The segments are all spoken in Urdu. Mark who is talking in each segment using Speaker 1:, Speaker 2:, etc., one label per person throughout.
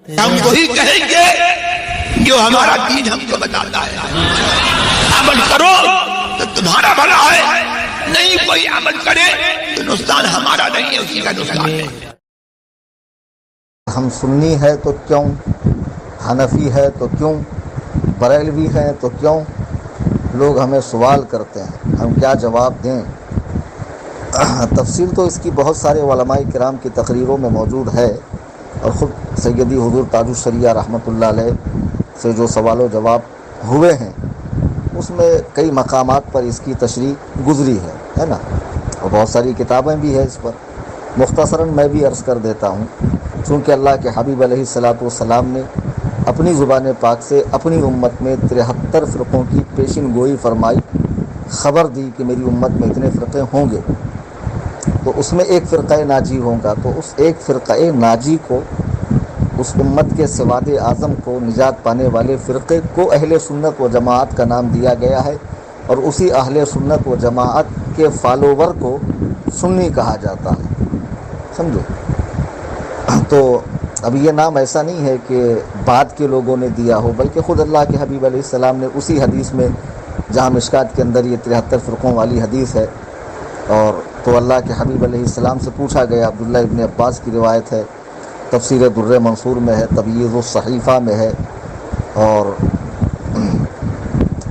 Speaker 1: ہم وہی کہیں گے جو ہمارا دین ہم کو بتاتا ہے. عمل کرو تو تمہارا بھلا ہے، نہیں کوئی عمل کرے تو نقصان ہمارا نہیں ہے، اسی کا نقصان ہے.
Speaker 2: ہم سنی ہے تو کیوں، حنفی ہے تو کیوں، بریلوی ہے تو کیوں، لوگ ہمیں سوال کرتے ہیں، ہم کیا جواب دیں؟ تفصیل تو اس کی بہت سارے علماء کرام کی تقریروں میں موجود ہے، اور خود سیدی حضور تاج الشریعہ رحمۃ اللہ علیہ سے جو سوال و جواب ہوئے ہیں اس میں کئی مقامات پر اس کی تشریح گزری ہے نا، اور بہت ساری کتابیں بھی ہیں اس پر. مختصراً میں بھی عرض کر دیتا ہوں. چونکہ اللہ کے حبیب علیہ الصلاۃ والسلام نے اپنی زبان پاک سے اپنی امت میں 73 فرقوں کی پیشن گوئی فرمائی، خبر دی کہ میری امت میں اتنے فرقے ہوں گے، تو اس میں ایک فرقہ ناجی ہوگا. تو اس ایک فرقہ ناجی کو، اس امت کے سواد اعظم کو، نجات پانے والے فرقے کو اہل سنت و جماعت کا نام دیا گیا ہے، اور اسی اہل سنت و جماعت کے فالوور کو سنی کہا جاتا ہے. سمجھو؟ تو اب یہ نام ایسا نہیں ہے کہ بعد کے لوگوں نے دیا ہو، بلکہ خود اللہ کے حبیب علیہ السلام نے اسی حدیث میں، جہاں مشکات کے اندر یہ 73 فرقوں والی حدیث ہے، اور تو اللہ کے حبیب علیہ السلام سے پوچھا گیا، عبداللہ ابن عباس کی روایت ہے، تفسیر در منصور میں ہے، تبییض الصحیفہ میں ہے، اور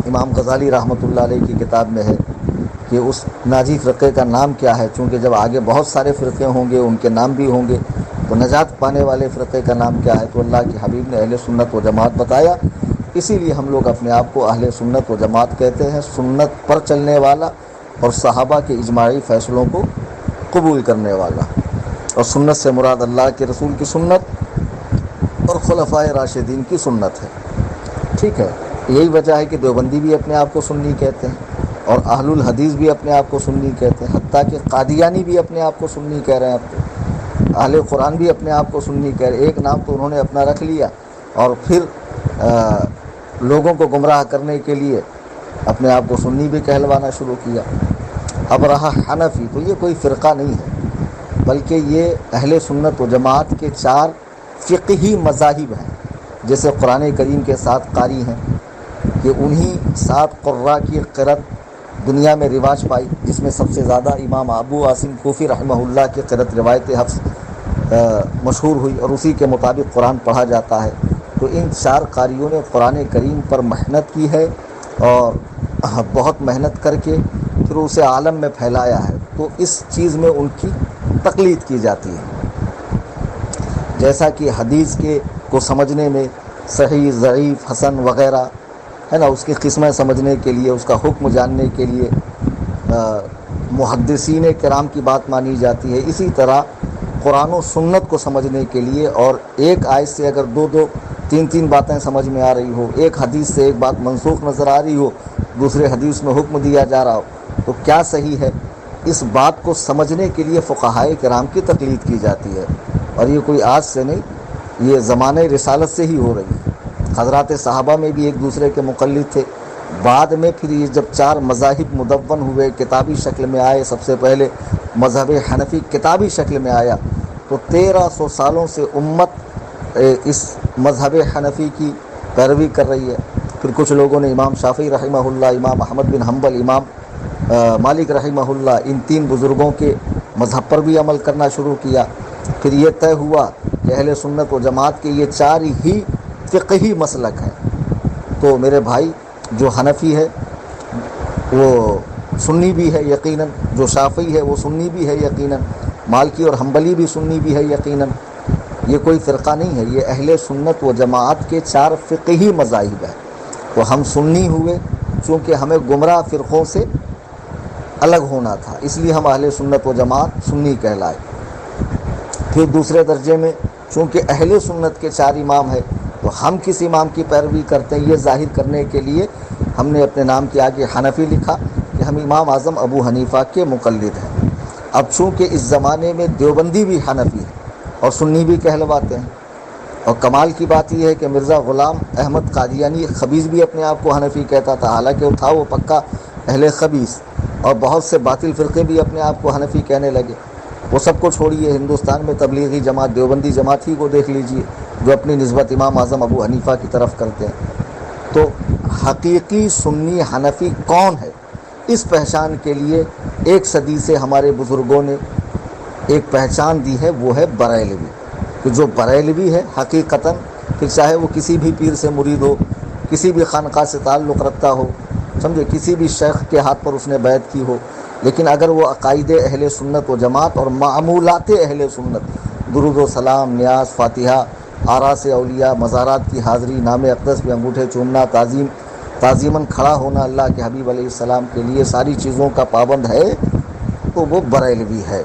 Speaker 2: امام غزالی رحمۃ اللہ علیہ کی کتاب میں ہے کہ اس ناجی فرقے کا نام کیا ہے. چونکہ جب آگے بہت سارے فرقے ہوں گے، ان کے نام بھی ہوں گے، تو نجات پانے والے فرقے کا نام کیا ہے؟ تو اللہ کے حبیب نے اہل سنت و جماعت بتایا. اسی لیے ہم لوگ اپنے آپ کو اہل سنت و جماعت کہتے ہیں، سنت پر چلنے والا اور صحابہ کے اجماعی فیصلوں کو قبول کرنے والا. اور سنت سے مراد اللہ کے رسول کی سنت اور خلفائے راشدین کی سنت ہے. ٹھیک ہے، یہی وجہ ہے کہ دیوبندی بھی اپنے آپ کو سنی کہتے ہیں، اور اہل الحدیث بھی اپنے آپ کو سنی کہتے ہیں، حتیٰ کہ قادیانی بھی اپنے آپ کو سنی کہہ رہے ہیں. اب تو اہل قرآن بھی اپنے آپ کو سنی کہہ رہے ہیں. ایک نام تو انہوں نے اپنا رکھ لیا، اور پھر لوگوں کو گمراہ کرنے کے لیے اپنے آپ کو سنی بھی کہلوانا شروع کیا. اب رہا حنفی، تو یہ کوئی فرقہ نہیں ہے، بلکہ یہ اہل سنت و جماعت کے 4 فقہی مذاہب ہیں. جیسے قرآن کریم کے 7 قاری ہیں، کہ انہی 7 قراء کی قرأت دنیا میں رواج پائی، جس میں سب سے زیادہ امام ابو عاصم کوفی رحمہ اللہ کی قرأت روایت حفص مشہور ہوئی، اور اسی کے مطابق قرآن پڑھا جاتا ہے. تو ان 4 قاریوں نے قرآن کریم پر محنت کی ہے، اور بہت محنت کر کے پھر اسے عالم میں پھیلایا ہے. تو اس چیز میں ان کی تقلید کی جاتی ہے. جیسا کہ حدیث کے کو سمجھنے میں صحیح، ضعیف، حسن وغیرہ ہے نا، اس کی قسمیں سمجھنے کے لیے، اس کا حکم جاننے کے لیے محدثین کرام کی بات مانی جاتی ہے، اسی طرح قرآن و سنت کو سمجھنے کے لیے، اور ایک آیت سے اگر 2 3 باتیں سمجھ میں آ رہی ہو، ایک حدیث سے ایک بات منسوخ نظر آ رہی ہو، دوسرے حدیث میں حکم دیا جا رہا ہو، تو کیا صحیح ہے، اس بات کو سمجھنے کے لیے فقہائے کرام کی تقلید کی جاتی ہے. اور یہ کوئی آج سے نہیں، یہ زمانہ رسالت سے ہی ہو رہی ہے. حضرات صحابہ میں بھی ایک دوسرے کے مقلد تھے. بعد میں پھر یہ جب 4 مذاہب مدون ہوئے، کتابی شکل میں آئے، سب سے پہلے مذہب حنفی کتابی شکل میں آیا، تو 1300 سالوں سے امت اس مذہب حنفی کی پیروی کر رہی ہے. پھر کچھ لوگوں نے امام شافعی رحمہ اللہ، امام احمد بن حنبل، امام مالک رحمہ اللہ، ان 3 بزرگوں کے مذہب پر بھی عمل کرنا شروع کیا. پھر یہ طے ہوا کہ اہل سنت و جماعت کے یہ 4 ہی فقہی مسلک ہیں. تو میرے بھائی، جو حنفی ہے وہ سنی بھی ہے یقیناً، جو شافعی ہے وہ سنی بھی ہے یقیناً، مالکی اور حنبلی بھی سنی بھی ہے یقیناً. یہ کوئی فرقہ نہیں ہے، یہ اہل سنت و جماعت کے 4 فقہی مذاہب ہیں. تو ہم سنی ہوئے چونکہ ہمیں گمراہ فرقوں سے الگ ہونا تھا، اس لیے ہم اہل سنت و جماعت سنی کہلائے. پھر دوسرے درجے میں چونکہ اہل سنت کے 4 امام ہیں، تو ہم کس امام کی پیروی کرتے ہیں، یہ ظاہر کرنے کے لیے ہم نے اپنے نام کے آگے حنفی لکھا کہ ہم امام اعظم ابو حنیفہ کے مقلد ہیں. اب چونکہ اس زمانے میں دیوبندی بھی حنفی ہے اور سنی بھی کہلواتے ہیں، اور کمال کی بات یہ ہے کہ مرزا غلام احمد قادیانی خبیث بھی اپنے آپ کو حنفی کہتا تھا، حالانکہ وہ تھا وہ پکا اہل خبیث. اور بہت سے باطل فرقے بھی اپنے آپ کو حنفی کہنے لگے. وہ سب کو چھوڑیے، ہندوستان میں تبلیغی جماعت، دیوبندی جماعت ہی کو دیکھ لیجئے، جو اپنی نسبت امام اعظم ابو حنیفہ کی طرف کرتے ہیں. تو حقیقی سنی حنفی کون ہے، اس پہچان کے لیے 1 صدی سے ہمارے بزرگوں نے ایک پہچان دی ہے، وہ ہے بریلوی. کہ جو بریلوی ہے حقیقتاً، پھر چاہے وہ کسی بھی پیر سے مرید ہو، کسی بھی خانقاہ سے تعلق رکھتا ہو، سمجھے، کسی بھی شیخ کے ہاتھ پر اس نے بیعت کی ہو، لیکن اگر وہ عقائد اہل سنت و جماعت اور معمولات اہل سنت، درود و سلام، نیاز، فاتحہ، آراس اولیاء، مزارات کی حاضری، نام اقدس پہ انگوٹھے چومنا، تعظیماً کھڑا ہونا اللہ کے حبیب علیہ السلام کے لیے، ساری چیزوں کا پابند ہے، تو وہ بریلوی ہے.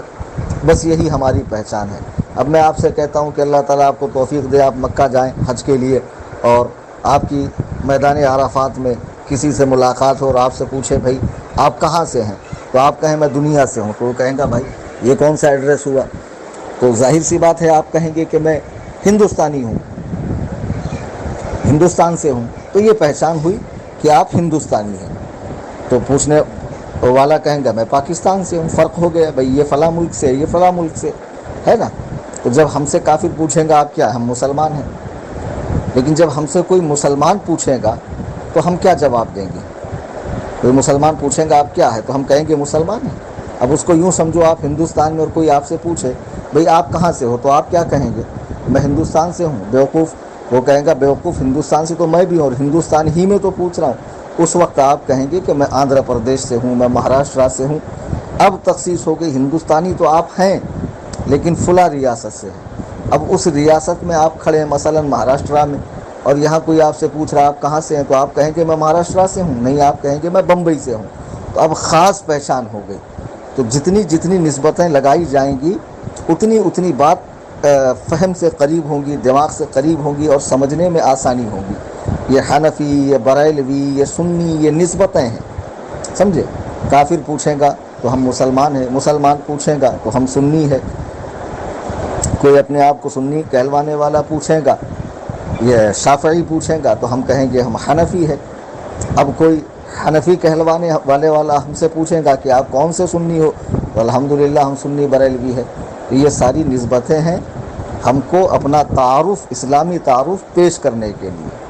Speaker 2: بس یہی ہماری پہچان ہے. اب میں آپ سے کہتا ہوں کہ اللہ تعالیٰ آپ کو توفیق دے، آپ مکہ جائیں حج کے لیے، اور آپ کی میدان عرفات میں کسی سے ملاقات ہو اور آپ سے پوچھے بھائی آپ کہاں سے ہیں، تو آپ کہیں میں دنیا سے ہوں، تو وہ کہیں گا بھائی یہ کون سا ایڈریس ہوا؟ تو ظاہر سی بات ہے آپ کہیں گے کہ میں ہندوستانی ہوں، ہندوستان سے ہوں. تو یہ پہچان ہوئی کہ آپ ہندوستانی ہیں. تو پوچھنے والا کہیں گا میں پاکستان سے ہوں. فرق ہو گیا بھائی، یہ فلاں ملک سے، یہ فلاں ملک سے، ہے نا. تو جب ہم سے کافر پوچھیں گا آپ کیا، ہم مسلمان ہیں. لیکن جب ہم سے کوئی مسلمان پوچھے گا تو ہم کیا جواب دیں گے؟ کوئی مسلمان پوچھیں گا آپ کیا ہے، تو ہم کہیں گے مسلمان ہیں. اب اس کو یوں سمجھو آپ ہندوستان میں، اور کوئی آپ سے پوچھے بھئی آپ کہاں سے ہو، تو آپ کیا کہیں گے؟ میں ہندوستان سے ہوں. بیوقوف. وہ کہیں گا بیوقوف، ہندوستان سے تو میں بھی ہوں، اور ہندوستان ہی میں تو پوچھ رہا ہوں. اس وقت آپ کہیں گے کہ میں آندھرا پردیش سے ہوں، میں مہاراشٹرا سے ہوں. اب تخصیص ہو گئی، ہندوستانی تو آپ ہیں لیکن فلاں ریاست سے ہیں. اب اس ریاست میں آپ کھڑے ہیں، مثلا مہاراشٹرا میں، اور یہاں کوئی آپ سے پوچھ رہا آپ کہاں سے ہیں، تو آپ کہیں گے میں مہاراشٹرا سے ہوں، نہیں آپ کہیں گے میں بمبئی سے ہوں. تو اب خاص پہچان ہو گئی. تو جتنی نسبتیں لگائی جائیں گی اتنی بات فہم سے قریب ہوں گی، دماغ سے قریب ہوں گی، اور سمجھنے میں آسانی ہوگی. یہ حنفی، یہ بریلوی، یہ سنی، یہ نسبتیں ہیں، سمجھے. کافر پوچھے گا تو ہم مسلمان ہیں، مسلمان پوچھے گا تو ہم سنی ہے. کوئی اپنے آپ کو سنی کہلوانے والا پوچھے گا، یہ شافعی پوچھے گا تو ہم کہیں گے ہم حنفی ہے. اب کوئی حنفی کہلوانے والے والا ہم سے پوچھے گا کہ آپ کون سے سنی ہو، تو الحمدللہ ہم سنی بریلوی ہے. تو یہ ساری نسبتیں ہیں ہم کو اپنا تعارف، اسلامی تعارف پیش کرنے کے لیے.